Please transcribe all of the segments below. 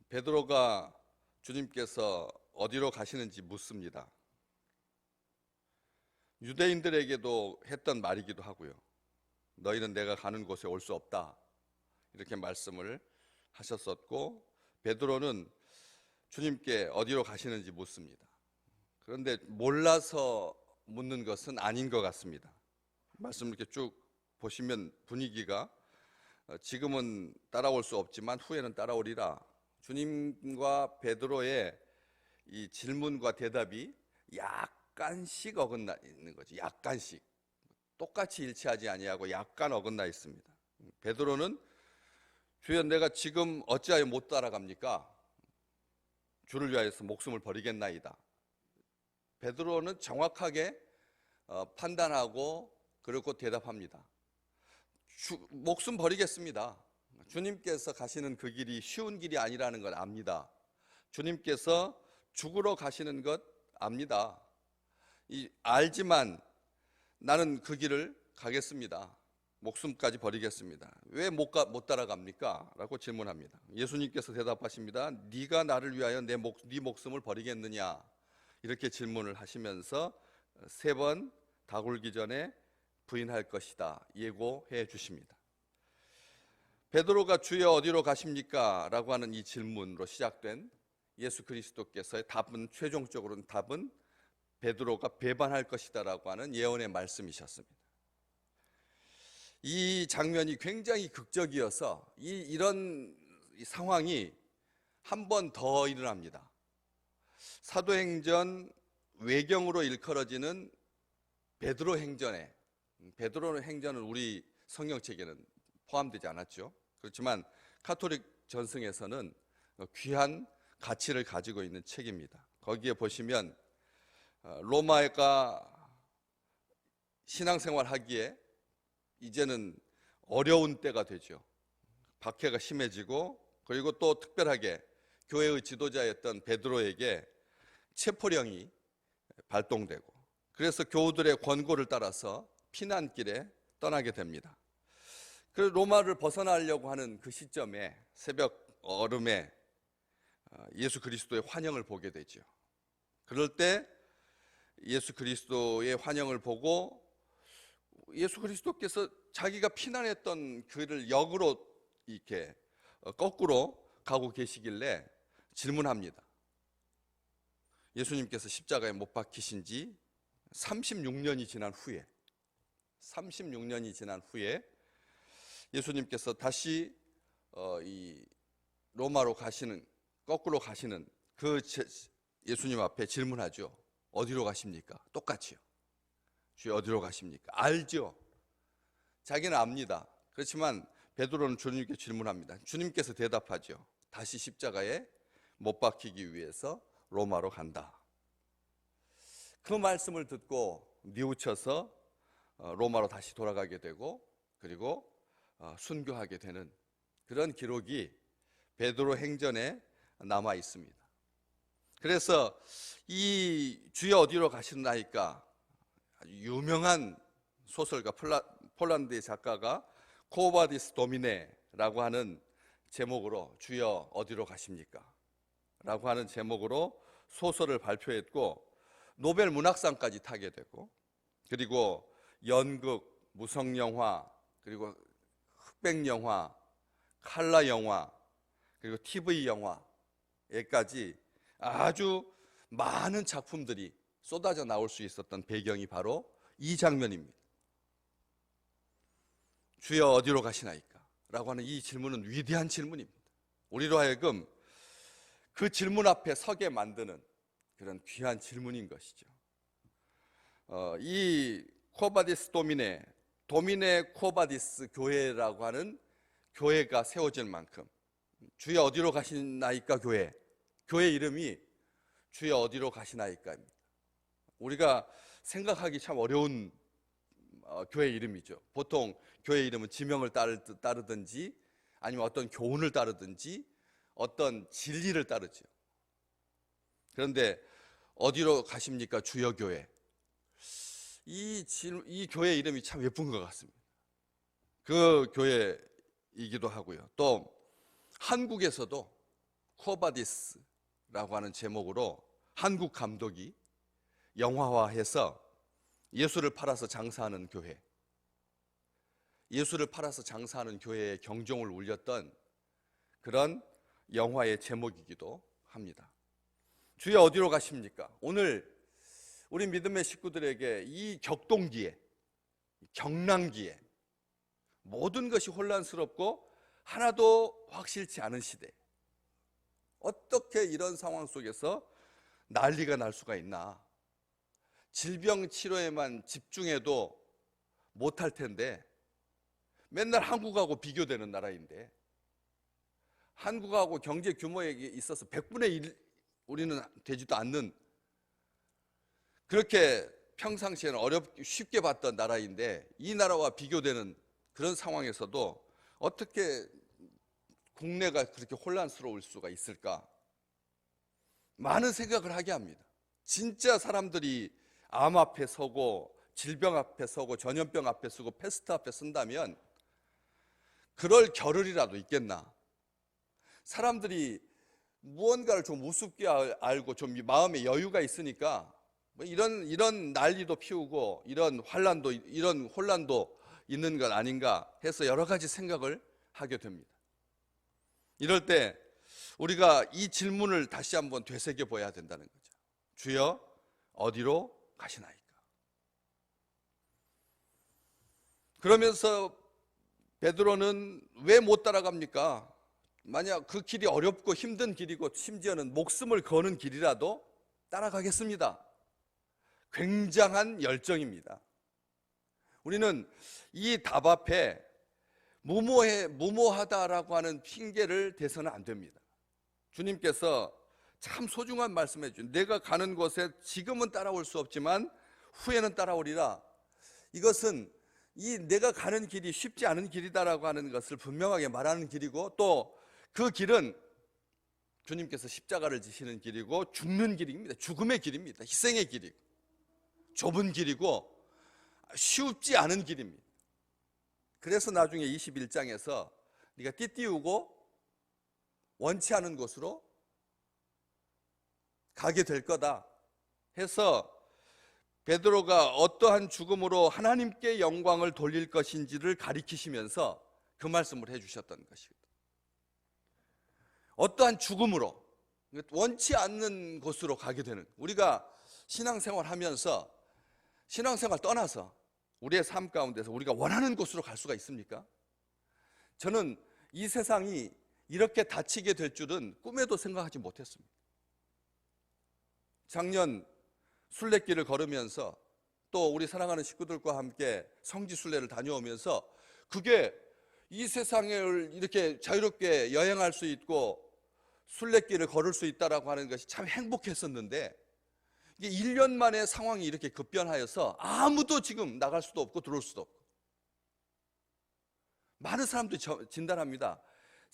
베드로가 주님께서 어디로 가시는지 묻습니다. 유대인들에게도 했던 말이기도 하고요. 너희는 내가 가는 곳에 올 수 없다, 이렇게 말씀을 하셨었고, 베드로는 주님께 어디로 가시는지 묻습니다. 그런데 몰라서 묻는 것은 아닌 것 같습니다. 말씀 이렇게 쭉 보시면 분위기가 지금은 따라올 수 없지만 후에는 따라오리라. 주님과 베드로의 이 질문과 대답이 약간씩 어긋나 있는 거죠. 약간씩. 똑같이 일치하지 아니하고 약간 어긋나 있습니다. 베드로는 주여 내가 지금 어찌하여 못 따라갑니까? 주를 위하여서 목숨을 버리겠나이다. 베드로는 정확하게 판단하고 그리고 대답합니다. 목숨 버리겠습니다. 주님께서 가시는 그 길이 쉬운 길이 아니라는 걸 압니다. 주님께서 죽으러 가시는 것 압니다. 알지만 나는 그 길을 가겠습니다. 목숨까지 버리겠습니다. 왜 못 따라갑니까? 라고 질문합니다. 예수님께서 대답하십니다. 네가 나를 위하여 네 목숨을 버리겠느냐? 이렇게 질문을 하시면서 3번 다 굴기 전에 부인할 것이다 예고해 주십니다. 베드로가 주여 어디로 가십니까? 라고 하는 이 질문으로 시작된 예수 그리스도께서의 답은, 최종적으로는 답은 베드로가 배반할 것이다 라고 하는 예언의 말씀이셨습니다. 이 장면이 굉장히 극적이어서 이런 상황이 한 번 더 일어납니다. 사도행전 외경으로 일컬어지는 베드로 행전은 우리 성경책에는 포함되지 않았죠. 그렇지만 카톨릭 전승에서는 귀한 가치를 가지고 있는 책입니다. 거기에 보시면 로마가 신앙생활 하기에 이제는 어려운 때가 되죠. 박해가 심해지고, 그리고 또 특별하게 교회의 지도자였던 베드로에게 체포령이 발동되고, 그래서 교우들의 권고를 따라서 피난길에 떠나게 됩니다. 그래서 로마를 벗어나려고 하는 그 시점에 새벽 얼음에 예수 그리스도의 환영을 보게 되죠. 그럴 때 예수 그리스도의 환영을 보고 예수 그리스도께서 자기가 피난했던 그를 역으로 이렇게 거꾸로 가고 계시길래 질문합니다. 예수님께서 십자가에 못 박히신 지 36년이 지난 후에 예수님께서 다시 이 로마로 가시는, 거꾸로 가시는 그 예수님 앞에 질문하죠. 어디로 가십니까? 똑같이요. 주여 어디로 가십니까? 알죠. 자기는 압니다. 그렇지만 베드로는 주님께 질문합니다. 주님께서 대답하죠. 다시 십자가에 못 박히기 위해서 로마로 간다. 그 말씀을 듣고 뉘우쳐서 로마로 다시 돌아가게 되고, 그리고 순교하게 되는 그런 기록이 베드로 행전에 남아 있습니다. 그래서 이 주여 어디로 가시나이까, 아주 유명한 소설가 폴란드의 작가가 코바디스 도미네라고 하는 제목으로 주여 어디로 가십니까? 라고 하는 제목으로 소설을 발표했고, 노벨 문학상까지 타게 되고, 그리고 연극, 무성영화, 그리고 흑백영화, 칼라 영화, 그리고 TV 영화에까지 아주 많은 작품들이 쏟아져 나올 수 있었던 배경이 바로 이 장면입니다. 주여 어디로 가시나이까? 라고 하는 이 질문은 위대한 질문입니다. 우리로 하여금 그 질문 앞에 서게 만드는 그런 귀한 질문인 것이죠. 이 코바디스 도미네 코바디스 교회라고 하는 교회가 세워질 만큼, 주여 어디로 가시나이까 교회 이름이 주여 어디로 가시나이까입니다. 우리가 생각하기 참 어려운 교회 이름이죠. 보통 교회 이름은 지명을 따르든지 아니면 어떤 교훈을 따르든지 어떤 진리를 따르죠. 그런데 어디로 가십니까 주여 교회, 이 교회 이름이 참 예쁜 것 같습니다. 그 교회이기도 하고요. 또 한국에서도 쿠어바디스라고 하는 제목으로 한국 감독이 영화화해서 예수를 팔아서 장사하는 교회, 예수를 팔아서 장사하는 교회에 경종을 울렸던 그런 영화의 제목이기도 합니다. 주여 어디로 가십니까? 오늘 우리 믿음의 식구들에게 이 격동기에, 경랑기에 모든 것이 혼란스럽고 하나도 확실치 않은 시대, 어떻게 이런 상황 속에서 난리가 날 수가 있나? 질병 치료에만 집중해도 못할 텐데 맨날 한국하고 비교되는 나라인데, 한국하고 경제 규모에 있어서 100분의 1 우리는 되지도 않는, 그렇게 평상시에는 쉽게 봤던 나라인데 이 나라와 비교되는 그런 상황에서도 어떻게 국내가 그렇게 혼란스러울 수가 있을까? 많은 생각을 하게 합니다. 진짜 사람들이 암 앞에 서고 질병 앞에 서고 전염병 앞에 서고 패스트 앞에 선다면 그럴 겨를이라도 있겠나? 사람들이 무언가를 좀 우습게 알고 좀 마음에 여유가 있으니까 뭐 이런 난리도 피우고 이런 혼란도 있는 것 아닌가 해서 여러 가지 생각을 하게 됩니다. 이럴 때 우리가 이 질문을 다시 한번 되새겨 봐야 된다는 거죠. 주여 어디로 가시나이까? 그러면서 베드로는 왜 못 따라갑니까? 만약 그 길이 어렵고 힘든 길이고 심지어는 목숨을 거는 길이라도 따라가겠습니다. 굉장한 열정입니다. 우리는 이 답 앞에 무모하다라고 하는 핑계를 대서는 안 됩니다. 주님께서 참 소중한 말씀해 주신, 내가 가는 곳에 지금은 따라올 수 없지만 후에는 따라오리라. 이것은 이 내가 가는 길이 쉽지 않은 길이다라고 하는 것을 분명하게 말하는 길이고, 또 그 길은 주님께서 십자가를 지시는 길이고 죽는 길입니다. 죽음의 길입니다. 희생의 길이고 좁은 길이고 쉽지 않은 길입니다. 그래서 나중에 21장에서 네가 띠띠우고 원치 않은 곳으로 가게 될 거다 해서 베드로가 어떠한 죽음으로 하나님께 영광을 돌릴 것인지를 가리키시면서 그 말씀을 해주셨던 것입니다. 어떠한 죽음으로, 원치 않는 곳으로 가게 되는, 우리가 신앙생활 하면서 신앙생활 떠나서 우리의 삶 가운데서 우리가 원하는 곳으로 갈 수가 있습니까? 저는 이 세상이 이렇게 닫히게 될 줄은 꿈에도 생각하지 못했습니다. 작년 순례길을 걸으면서 또 우리 사랑하는 식구들과 함께 성지순례를 다녀오면서 그게 이 세상을 이렇게 자유롭게 여행할 수 있고 순례길을 걸을 수 있다라고 하는 것이 참 행복했었는데, 이게 1년 만에 상황이 이렇게 급변하여서 아무도 지금 나갈 수도 없고 들어올 수도 없고, 많은 사람들이 진단합니다.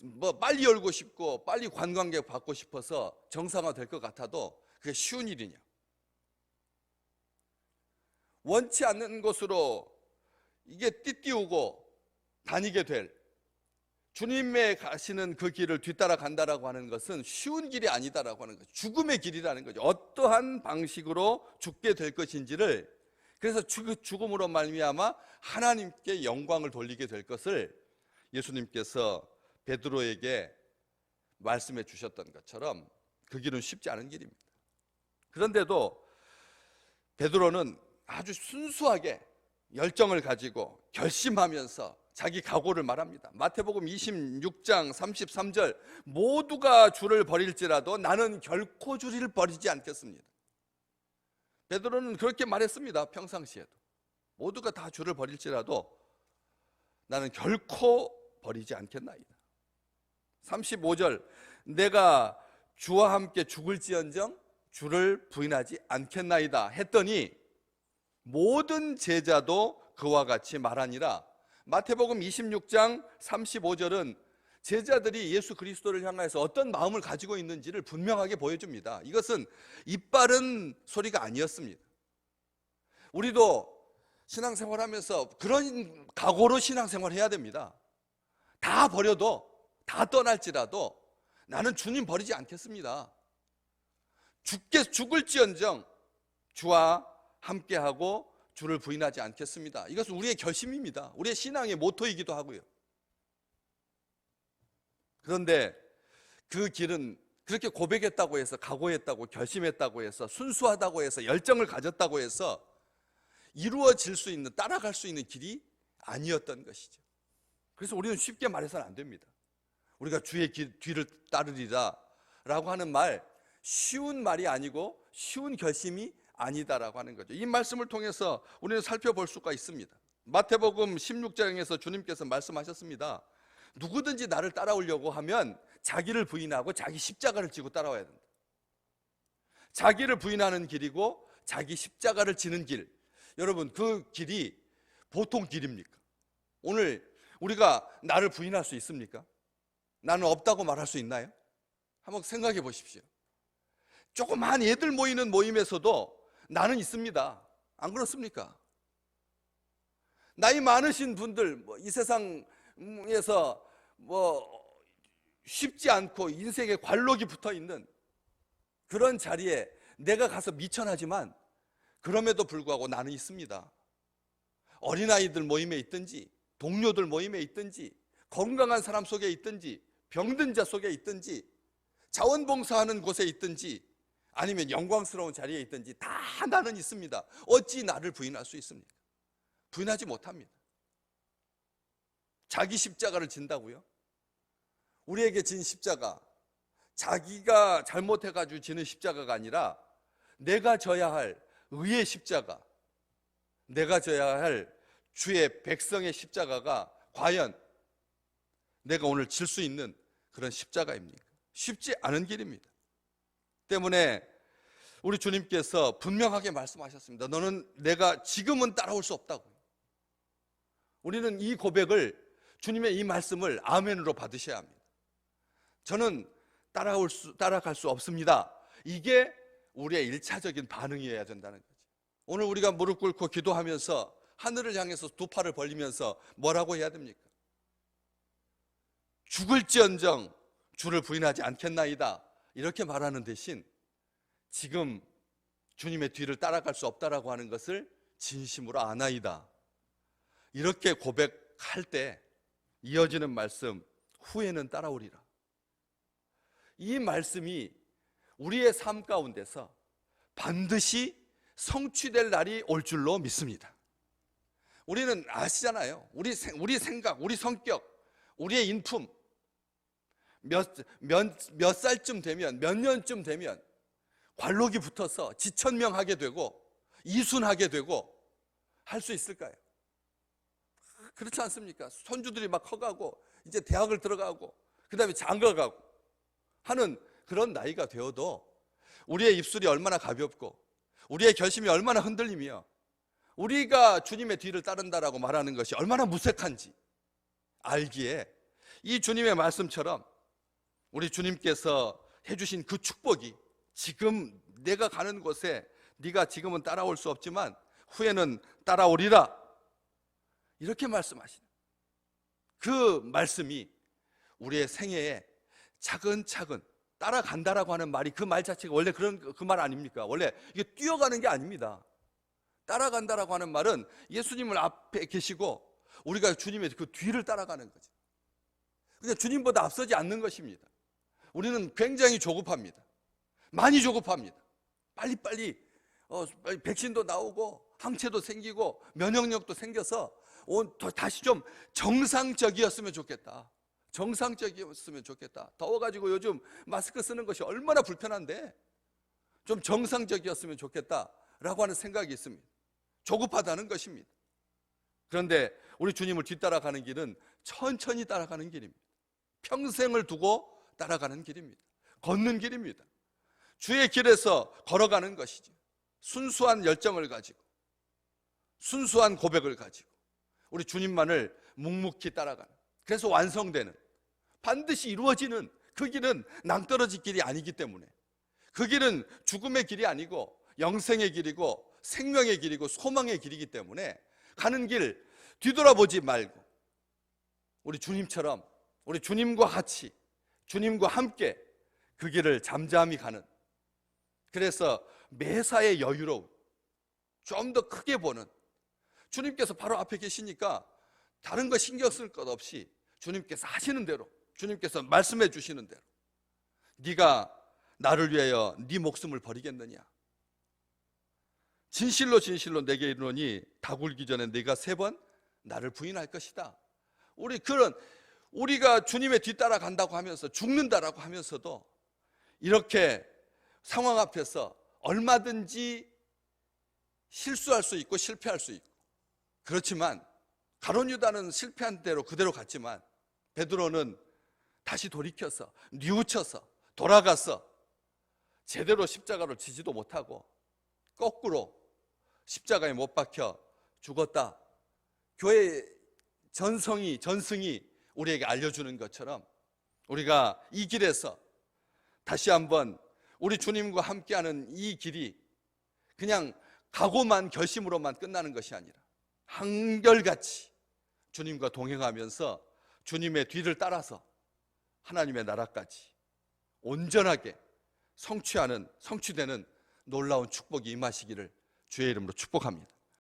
뭐 빨리 열고 싶고 빨리 관광객 받고 싶어서 정상화될 것 같아도 그게 쉬운 일이냐? 원치 않는 곳으로 이게 띠띠우고 다니게 될, 주님의 가시는 그 길을 뒤따라 간다라고 하는 것은 쉬운 길이 아니다라고 하는 거죠. 죽음의 길이라는 거죠. 어떠한 방식으로 죽게 될 것인지를, 그래서 죽음으로 말미암아 하나님께 영광을 돌리게 될 것을 예수님께서 베드로에게 말씀해 주셨던 것처럼 그 길은 쉽지 않은 길입니다. 그런데도 베드로는 아주 순수하게 열정을 가지고 결심하면서 자기 각오를 말합니다. 마태복음 26장 33절, 모두가 주를 버릴지라도 나는 결코 주를 버리지 않겠습니다. 베드로는 그렇게 말했습니다. 평상시에도 모두가 다 주를 버릴지라도 나는 결코 버리지 않겠나이다. 35절, 내가 주와 함께 죽을지언정 주를 부인하지 않겠나이다 했더니 모든 제자도 그와 같이 말하니라. 마태복음 26장 35절은 제자들이 예수 그리스도를 향해서 어떤 마음을 가지고 있는지를 분명하게 보여줍니다. 이것은 입바른 소리가 아니었습니다. 우리도 신앙생활하면서 그런 각오로 신앙생활해야 됩니다. 다 버려도, 다 떠날지라도 나는 주님 버리지 않겠습니다. 죽을지언정 주와 함께하고 주를 부인하지 않겠습니다. 이것은 우리의 결심입니다. 우리의 신앙의 모토이기도 하고요. 그런데 그 길은 그렇게 고백했다고 해서, 각오했다고, 결심했다고 해서, 순수하다고 해서, 열정을 가졌다고 해서 이루어질 수 있는, 따라갈 수 있는 길이 아니었던 것이죠. 그래서 우리는 쉽게 말해서는 안 됩니다. 우리가 주의 뒤를 따르리라 라고 하는 말, 쉬운 말이 아니고 쉬운 결심이 아니다라고 하는 거죠. 이 말씀을 통해서 우리는 살펴볼 수가 있습니다. 마태복음 16장에서 주님께서 말씀하셨습니다. 누구든지 나를 따라오려고 하면 자기를 부인하고 자기 십자가를 지고 따라와야 된다. 자기를 부인하는 길이고 자기 십자가를 지는 길, 여러분 그 길이 보통 길입니까? 오늘 우리가 나를 부인할 수 있습니까? 나는 없다고 말할 수 있나요? 한번 생각해 보십시오. 조그만 애들 모이는 모임에서도 나는 있습니다. 안 그렇습니까? 나이 많으신 분들, 이 세상에서 쉽지 않고 인생에 관록이 붙어 있는 그런 자리에 내가 가서 미천하지만 그럼에도 불구하고 나는 있습니다. 어린아이들 모임에 있든지, 동료들 모임에 있든지, 건강한 사람 속에 있든지, 병든 자 속에 있든지, 자원봉사하는 곳에 있든지, 아니면 영광스러운 자리에 있든지 다 나는 있습니다. 어찌 나를 부인할 수 있습니까? 부인하지 못합니다. 자기 십자가를 진다고요? 우리에게 진 십자가, 자기가 잘못해가지고 지는 십자가가 아니라 내가 져야 할 의의 십자가, 내가 져야 할 주의 백성의 십자가가 과연 내가 오늘 질 수 있는 그런 십자가입니까? 쉽지 않은 길입니다. 때문에 우리 주님께서 분명하게 말씀하셨습니다. 너는 내가 지금은 따라올 수 없다고. 우리는 이 고백을, 주님의 이 말씀을 아멘으로 받으셔야 합니다. 저는 따라갈 수 없습니다. 이게 우리의 1차적인 반응이어야 된다는 거죠. 오늘 우리가 무릎 꿇고 기도하면서 하늘을 향해서 두 팔을 벌리면서 뭐라고 해야 됩니까? 죽을지언정 주를 부인하지 않겠나이다, 이렇게 말하는 대신 지금 주님의 뒤를 따라갈 수 없다라고 하는 것을 진심으로 아나이다, 이렇게 고백할 때 이어지는 말씀, 후에는 따라오리라. 이 말씀이 우리의 삶 가운데서 반드시 성취될 날이 올 줄로 믿습니다. 우리는 아시잖아요. 우리 생각, 우리 성격, 우리의 인품, 몇 살쯤 되면, 몇 년쯤 되면 관록이 붙어서 지천명하게 되고 이순하게 되고 할 수 있을까요? 그렇지 않습니까? 손주들이 막 커가고 이제 대학을 들어가고 그 다음에 장가가고 하는 그런 나이가 되어도 우리의 입술이 얼마나 가볍고 우리의 결심이 얼마나 흔들리며 우리가 주님의 뒤를 따른다라고 말하는 것이 얼마나 무색한지 알기에 이 주님의 말씀처럼 우리 주님께서 해주신 그 축복이 지금 내가 가는 곳에 네가 지금은 따라올 수 없지만 후에는 따라오리라, 이렇게 말씀하시는 그 말씀이 우리의 생애에 차근차근 따라간다라고 하는 말이, 그 말 자체가 원래 그 말 아닙니까? 원래 이게 뛰어가는 게 아닙니다. 따라간다라고 하는 말은 예수님을 앞에 계시고 우리가 주님의 그 뒤를 따라가는 거죠. 그러니까 주님보다 앞서지 않는 것입니다. 우리는 굉장히 조급합니다. 많이 조급합니다. 빨리 백신도 나오고 항체도 생기고 면역력도 생겨서 다시 좀 정상적이었으면 좋겠다. 정상적이었으면 좋겠다. 더워가지고 요즘 마스크 쓰는 것이 얼마나 불편한데 좀 정상적이었으면 좋겠다라고 하는 생각이 있습니다. 조급하다는 것입니다. 그런데 우리 주님을 뒤따라가는 길은 천천히 따라가는 길입니다. 평생을 두고 따라가는 길입니다. 걷는 길입니다. 주의 길에서 걸어가는 것이죠. 순수한 열정을 가지고 순수한 고백을 가지고 우리 주님만을 묵묵히 따라가는, 그래서 완성되는, 반드시 이루어지는 그 길은 낭떠러지 길이 아니기 때문에, 그 길은 죽음의 길이 아니고 영생의 길이고 생명의 길이고 소망의 길이기 때문에 가는 길 뒤돌아보지 말고 우리 주님처럼, 우리 주님과 같이 주님과 함께 그 길을 잠잠히 가는, 그래서 매사에 여유로운, 좀 더 크게 보는, 주님께서 바로 앞에 계시니까 다른 거 신경 쓸 것 없이 주님께서 하시는 대로, 주님께서 말씀해 주시는 대로, 네가 나를 위하여 네 목숨을 버리겠느냐, 진실로 진실로 내게 이르노니 닭 울기 전에 네가 3번 나를 부인할 것이다. 우리가 주님의 뒤따라 간다고 하면서 죽는다라고 하면서도 이렇게 상황 앞에서 얼마든지 실수할 수 있고 실패할 수 있고, 그렇지만 가룟 유다는 실패한 대로 그대로 갔지만 베드로는 다시 돌이켜서 뉘우쳐서 돌아가서 제대로 십자가를 지지도 못하고 거꾸로 십자가에 못 박혀 죽었다. 교회의 전승이 우리에게 알려주는 것처럼 우리가 이 길에서 다시 한번 우리 주님과 함께하는 이 길이 그냥 각오만 결심으로만 끝나는 것이 아니라 한결같이 주님과 동행하면서 주님의 뒤를 따라서 하나님의 나라까지 온전하게 성취되는 놀라운 축복이 임하시기를 주의 이름으로 축복합니다.